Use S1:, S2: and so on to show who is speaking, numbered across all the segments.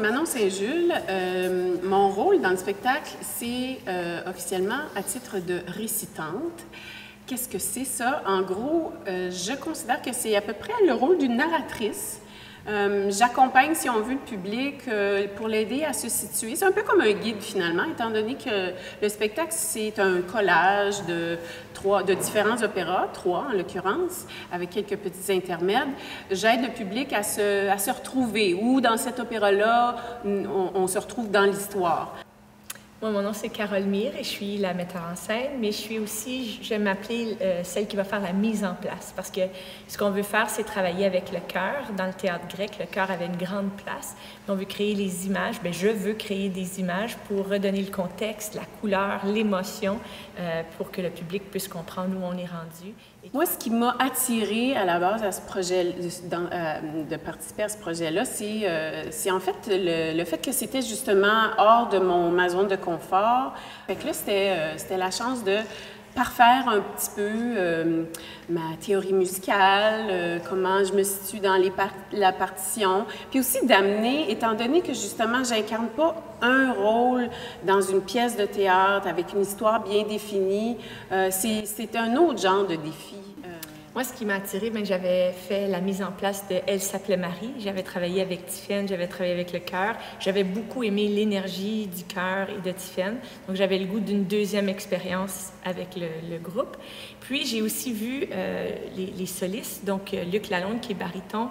S1: Manon Saint-Jules. Mon rôle dans le spectacle, c'est officiellement à titre de récitante. Qu'est-ce que c'est ça? En gros, je considère que c'est à peu près le rôle d'une narratrice. J'accompagne, si on veut, le public pour l'aider à se situer. C'est un peu comme un guide, finalement, étant donné que le spectacle, c'est un collage de différents opéras, 3 en l'occurrence, avec quelques petits intermèdes. J'aide le public à se retrouver, ou dans cet opéra-là, on se retrouve dans l'histoire.
S2: Moi, mon nom, c'est Carole Mire et je suis la metteur en scène, mais je suis aussi, j'aime m'appeler celle qui va faire la mise en place, parce que ce qu'on veut faire, c'est travailler avec le cœur. Dans le théâtre grec, le cœur avait une grande place. On veut créer les images. Bien, je veux créer des images pour redonner le contexte, la couleur, l'émotion, pour que le public puisse comprendre où on est rendu.
S1: Moi, ce qui m'a attirée à la base à ce projet, de participer à ce projet-là, c'est en fait le fait que c'était justement hors de ma zone de confort. Fait que là, c'était la chance de parfaire un petit peu ma théorie musicale, comment je me situe dans la partition, puis aussi d'amener, étant donné que justement, j'incarne pas un rôle dans une pièce de théâtre avec une histoire bien définie, c'est un autre genre de défi.
S2: Moi, ce qui m'a attirée, bien, j'avais fait la mise en place de Elle s'appelait Marie. J'avais travaillé avec Tiffaine, j'avais travaillé avec le chœur. J'avais beaucoup aimé l'énergie du chœur et de Tiffaine. Donc, j'avais le goût d'une deuxième expérience avec le groupe. Puis, j'ai aussi vu les solistes. Donc, Luc Lalonde, qui est baryton.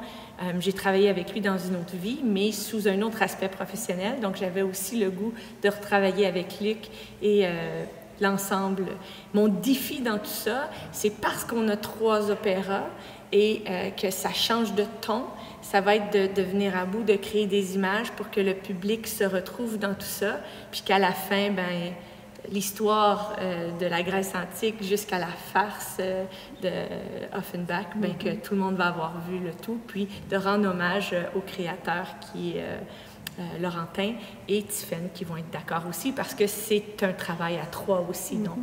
S2: J'ai travaillé avec lui dans une autre vie, mais sous un autre aspect professionnel. Donc, j'avais aussi le goût de retravailler avec Luc et l'ensemble. Mon défi dans tout ça, c'est parce qu'on a 3 opéras et que ça change de ton, ça va être de venir à bout, de créer des images pour que le public se retrouve dans tout ça, puis qu'à la fin, ben, l'histoire de la Grèce antique jusqu'à la farce de Offenbach, ben, que tout le monde va avoir vu le tout, puis de rendre hommage au créateur qui est Laurentin et Tiffaine qui vont être d'accord aussi parce que c'est un travail à 3 aussi. Donc.